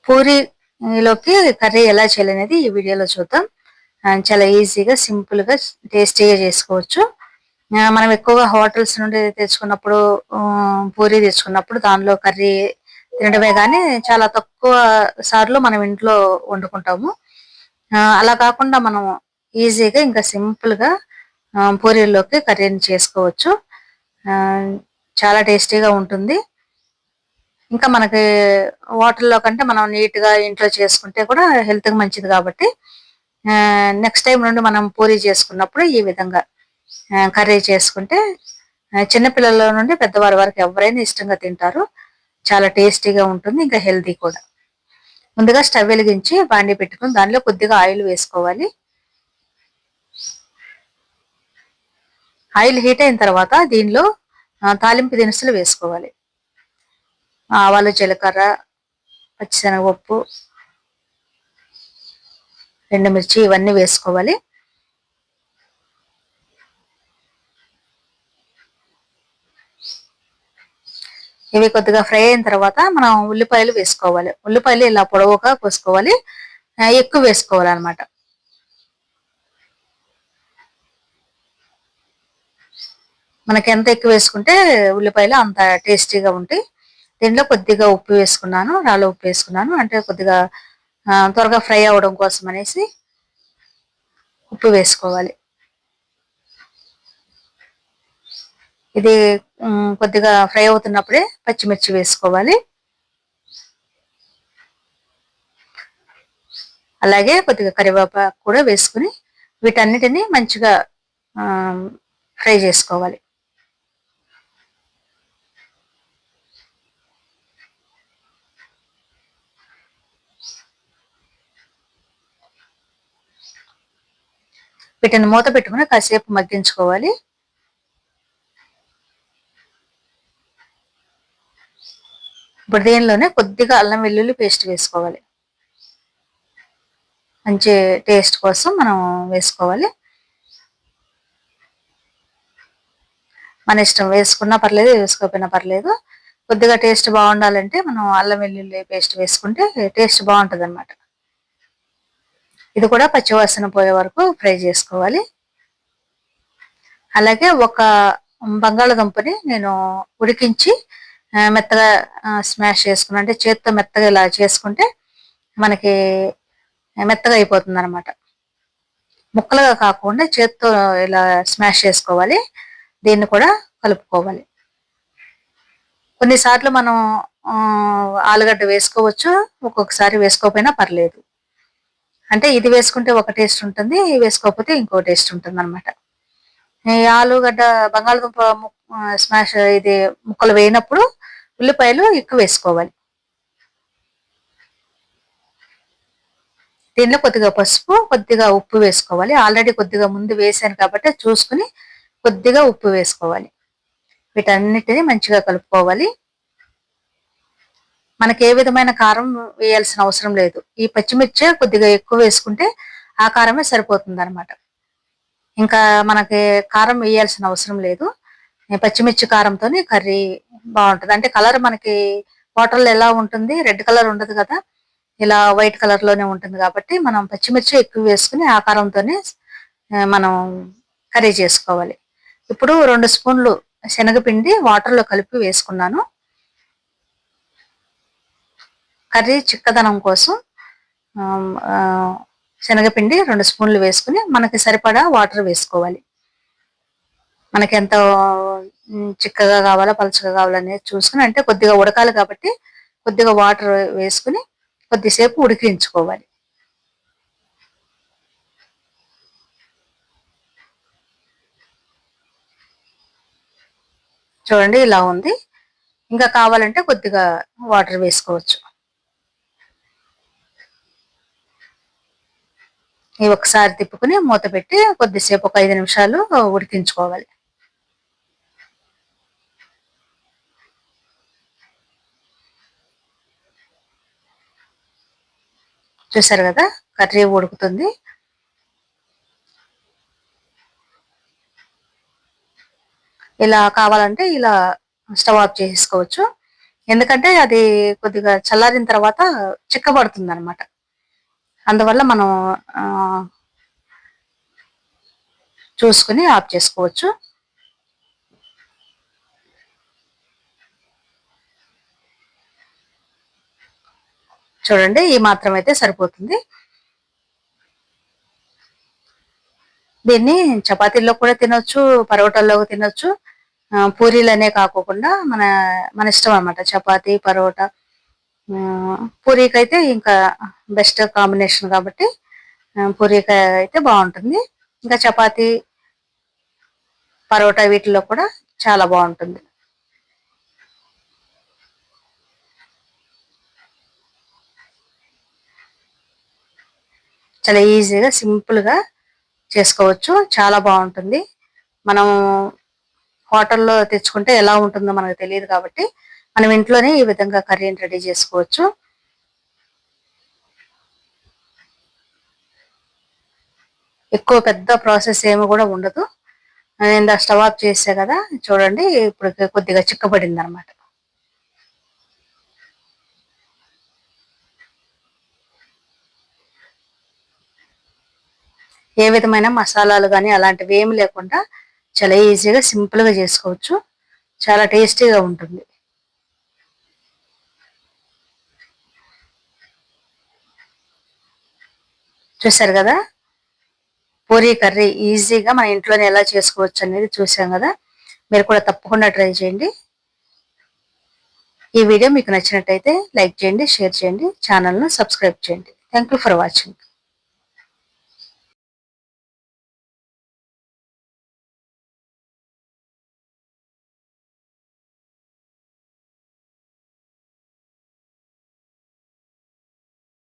పూరీలోకి curry ఎలా చేయాలనేది ఈ వీడియోలో చూద్దాం. చాలా ఈజీగా, సింపుల్‌గా, టేస్టీగా చేసుకోవచ్చు. మనం ఎక్కువగా హోటల్స్ నుండి తెచ్చుకున్నప్పుడు పూరీ తెచ్చుకున్నప్పుడు దానిలో కర్రీ తినడమే గానీ, చాలా తక్కువ సార్లు మనం ఇంట్లో వండుకుంటాము. అలా కాకుండా మనం ఈజీగా ఇంకా సింపుల్‌గా పూరీల్లోకి కర్రీని చేసుకోవచ్చు. ఆహ్, చాలా టేస్టీగా ఉంటుంది. ఇంకా మనకి హోటల్‌లో కంటే మనం నీట్‌గా ఇంట్లో చేసుకుంటే కూడా హెల్త్‌కి మంచిది కాబట్టి నెక్స్ట్ టైమ్ నుండి మనం పూరీ చేసుకున్నప్పుడు ఈ విధంగా కర్రీ చేసుకుంటే చిన్న పిల్లల నుండి పెద్దవారి వరకు ఎవరైనా ఇష్టంగా తింటారు. చాలా టేస్టీగా ఉంటుంది. ఇంకా హెల్తీ కూడా. ముందుగా స్టవ్ వెలిగించి బాండీ పెట్టుకొని దానిలో కొద్దిగా ఆయిల్ వేసుకోవాలి. ఆయిల్ హీట్ అయిన తర్వాత దీనిలో తాలింపు దినుసులు వేసుకోవాలి. ఆవాలు, జీలకర్ర, పచ్చిశనగపప్పు, ఎండుమిర్చి ఇవన్నీ వేసుకోవాలి. ఇవి కొద్దిగా ఫ్రై అయిన తర్వాత మనం ఉల్లిపాయలు వేసుకోవాలి. ఉల్లిపాయలు ఇలా పొడవుగా కోసుకోవాలి. ఎక్కువ వేసుకోవాలన్నమాట. మనకి ఎంత ఎక్కువ వేసుకుంటే ఉల్లిపాయలు అంత టేస్టీగా ఉంటాయి. దీంట్లో కొద్దిగా ఉప్పు వేసుకున్నాను. రాళ్ళ ఉప్పు వేసుకున్నాను. అంటే కొద్దిగా త్వరగా ఫ్రై అవ్వడం కోసం అనేసి ఉప్పు వేసుకోవాలి. ఇది కొద్దిగా ఫ్రై అవుతున్నప్పుడే పచ్చిమిర్చి వేసుకోవాలి. అలాగే కొద్దిగా కరివేపాకు కూడా వేసుకుని వీటన్నిటిని మంచిగా ఫ్రై చేసుకోవాలి. వీటిని మూత పెట్టుకుని కాసేపు మగ్గించుకోవాలి. ఇప్పుడు దీనిలోనే కొద్దిగా అల్లం వెల్లుల్లి పేస్ట్ వేసుకోవాలి. మంచి టేస్ట్ కోసం మనం వేసుకోవాలి. మన ఇష్టం, వేసుకున్నా పర్లేదు, వేసుకోకపోయినా పర్లేదు. కొద్దిగా టేస్ట్ బాగుండాలంటే మనం అల్లం వెల్లుల్లి పేస్ట్ వేసుకుంటే టేస్ట్ బాగుంటుంది అనమాట. ఇది కూడా పచ్చివాసన పోయే వరకు ఫ్రై చేసుకోవాలి. అలాగే ఒక బంగాళదుంపని నేను ఉడికించి మెత్తగా స్మాష్ చేసుకున్నాను. అంటే చేత్తో మెత్తగా ఇలా చేసుకుంటే మనకి మెత్తగా అయిపోతుంది అనమాట. ముక్కలుగా కాకుండా చేత్తో ఇలా స్మాష్ చేసుకోవాలి. దీన్ని కూడా కలుపుకోవాలి. కొన్నిసార్లు మనం ఆలుగడ్డ వేసుకోవచ్చు. ఒక్కొక్కసారి వేసుకోకపోయినా పర్లేదు. అంటే ఇది వేసుకుంటే ఒక టేస్ట్ ఉంటుంది. వేసుకోకపోతే ఇంకో టేస్ట్ ఉంటుంది అనమాట. ఈ ఆలుగడ్డ, బంగాళదుంప స్మాష్ ఇది ముక్కలు వేయినప్పుడు ఉల్లిపాయలు ఎక్కువ వేసుకోవాలి. దీనిలో కొద్దిగా పసుపు, కొద్దిగా ఉప్పు వేసుకోవాలి. ఆల్రెడీ కొద్దిగా ముందు వేసాను కాబట్టి చూసుకుని కొద్దిగా ఉప్పు వేసుకోవాలి. వీటన్నిటిని మంచిగా కలుపుకోవాలి. మనకి ఏ విధమైన కారం వేయాల్సిన అవసరం లేదు. ఈ పచ్చిమిర్చి కొద్దిగా ఎక్కువ వేసుకుంటే ఆ కారమే సరిపోతుంది అనమాట. ఇంకా మనకి కారం వేయాల్సిన అవసరం లేదు. పచ్చిమిర్చి కారంతోనే కర్రీ బాగుంటుంది. అంటే కలర్ మనకి హోటల్లో ఎలా ఉంటుంది, రెడ్ కలర్ ఉండదు కదా, ఇలా వైట్ కలర్ లోనే ఉంటుంది కాబట్టి మనం పచ్చిమిర్చి ఎక్కువ వేసుకుని ఆ కారంతోనే మనం కర్రీ చేసుకోవాలి. ఇప్పుడు 2 స్పూన్లు శనగపిండి వాటర్లో కలిపి వేసుకున్నాను. కర్రీ చిక్కదనం కోసం శనగపిండి 2 స్పూన్లు వేసుకుని మనకి సరిపడా వాటర్ వేసుకోవాలి. మనకి ఎంత చిక్కగా కావాలా, పలుచగా కావాలనేది చూసుకుని, అంటే కొద్దిగా ఉడకాలి కాబట్టి కొద్దిగా వాటర్ వేసుకుని కొద్దిసేపు ఉడికించుకోవాలి. చూడండి ఇలా ఉంది. ఇంకా కావాలంటే కొద్దిగా వాటర్ వేసుకోవచ్చు. ఇవి ఒకసారి తిప్పుకుని మూత పెట్టి కొద్దిసేపు ఒక 5 నిమిషాలు ఉడికించుకోవాలి. చూసారు కదా, కర్రీ ఉడుకుతుంది. ఇలా కావాలంటే ఇలా స్టవ్ ఆఫ్ చేసుకోవచ్చు. ఎందుకంటే అది కొద్దిగా చల్లారిన తర్వాత చిక్కబడుతుంది అనమాట. అందువల్ల మనం చూసుకుని ఆఫ్ చేసుకోవచ్చు. చూడండి, ఈ మాత్రం అయితే సరిపోతుంది. దీన్ని చపాతీల్లో కూడా తినొచ్చు, పరోటాల్లో తినొచ్చు. పూరీలనే కాకోకుండా మన మన ఇష్టం అనమాట. చపాతీ, పరోటా, పూరీకైతే ఇంకా బెస్ట్ కాంబినేషన్ కాబట్టి పూరీకి అయితే బాగుంటుంది. ఇంకా చపాతీ, పరోటా వీటిల్లో కూడా చాలా బాగుంటుంది. చాలా ఈజీగా సింపుల్గా చేసుకోవచ్చు. చాలా బాగుంటుంది. మనం హోటల్లో తెచ్చుకుంటే ఎలా ఉంటుందో మనకు తెలియదు కాబట్టి మనం ఇంట్లోనే ఈ విధంగా కర్రీని రెడీ చేసుకోవచ్చు. ఎక్కువ పెద్ద ప్రాసెస్ ఏమి కూడా ఉండదు. నేను స్టవ్ ఆఫ్ చేసా కదా, చూడండి ఇప్పుడు కొద్దిగా చిక్కబడింది అనమాట. ఏ విధమైన మసాలాలు కానీ అలాంటివి ఏమి లేకుండా చాలా ఈజీగా సింపుల్గా చేసుకోవచ్చు. చాలా టేస్టీగా ఉంటుంది. చూసారు కదా, పూరీ కర్రీ ఈజీగా మన ఇంట్లోనే ఎలా చేసుకోవచ్చు అనేది చూసాం కదా. మీరు కూడా తప్పకుండా ట్రై చేయండి. ఈ వీడియో మీకు నచ్చినట్టయితే లైక్ చేయండి, షేర్ చేయండి, ఛానల్ను సబ్స్క్రైబ్ చేయండి. Thank you for watching.